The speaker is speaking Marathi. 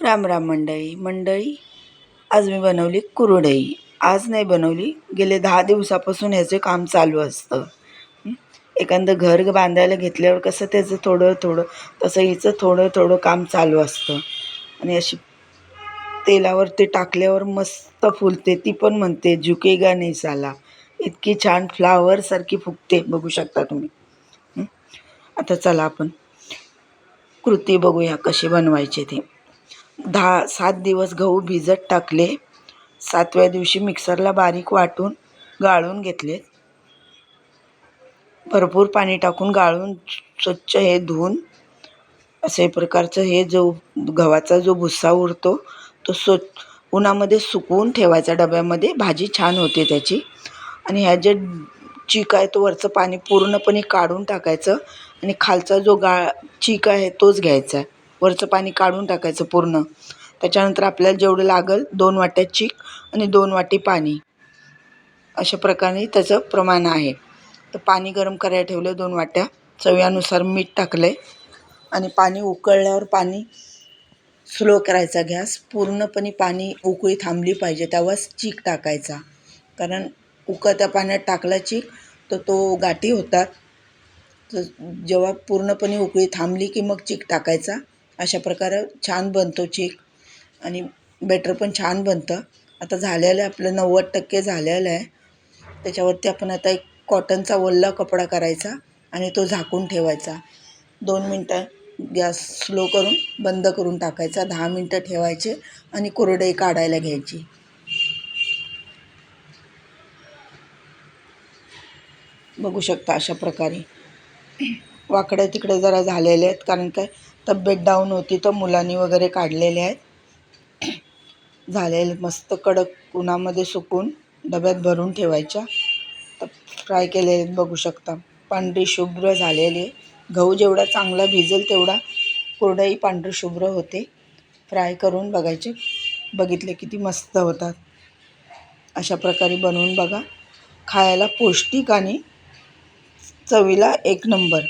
राम राम मंडळी, आज मी बनवली कुरडई. आज नाही बनवली, गेले 10 दिवसापासून ह्याचे काम चालू असतं. एखादं घर बांधायला घेतल्यावर कसं त्याचं थोडं थोडं, तसं हिचं थोडं थोडं काम चालू असतं. आणि अशी तेलावर ते टाकल्यावर मस्त फुलते. ती पण म्हणते झुकेगा नहीं साला. इतकी छान फ्लावरसारखी फुगते, बघू शकता तुम्ही. आता चला आपण कृती बघूया कशी बनवायची ते. 7 दिवस गहू भिजत टाकले. 7व्या दिवशी मिक्सरला बारीक वाटून गाळून घेतले. भरपूर पाणी टाकून गाळून स्वच्छ हे धुवून असे प्रकारचं हे जो गव्हाचा जो भुस्सा उरतो तो उन्हामध्ये सुकवून ठेवायचा डब्यामध्ये. भाजी छान होते त्याची. आणि ह्या जे चीक आहे तो वरचं पाणी पूर्णपणे काढून टाकायचं आणि खालचा जो चीक आहे तोच घ्यायचा आहे. वरचं पाणी काढून टाकायचं पूर्ण. त्याच्यानंतर आपल्याला जेवढं लागेल 2 वाट्या चीक आणि 2 वाटी पाणी, अशा प्रकारे त्याचं प्रमाण आहे. तर पाणी गरम करायला ठेवलं 2 वाट्या, चवीनुसार मीठ टाकलं आणि पाणी उकळल्यावर पाणी स्लो करायचा गॅस. पूर्णपणे पाणी उकळी थांबली पाहिजे तेव्हाच चीक टाकायचा. कारण उकळत्या पाण्यात टाकला चीक तर तो गाठी होतात. तर जेव्हा पूर्णपणे उकळी थांबली की मग चीक टाकायचा. अशा प्रकारे छान बनतो चीक आणि बॅटर पण छान बनतं. आता झालेलं आहे आपलं 90% झालेलं आहे. त्याच्यावरती आपण आता एक कॉटनचा ओला कपडा करायचा आणि तो झाकून ठेवायचा. 2 मिनटं गॅस स्लो करून बंद करून टाकायचा. 10 मिनटं ठेवायचे आणि कुरडई काढायला घ्यायची. बघू शकता अशा प्रकारे. वाकडे तिकडे जरा झालेले आहेत, कारण काय तब्येत डाऊन होती तर मुलांनी वगैरे काढलेले आहेत. झालेले मस्त कडक उन्हामध्ये सुकून डब्यात भरून ठेवायच्या. तर फ्राय केलेले बघू शकता, पांढरी शुभ्र झालेली. गहू जेवढा चांगला भिजेल तेवढा कुरडई पांढरी शुभ्र होते. फ्राय करून बघितले किती मस्त होतात. अशा प्रकारे बनवून बघा. खायला पौष्टिक आणि चवीला एक नंबर.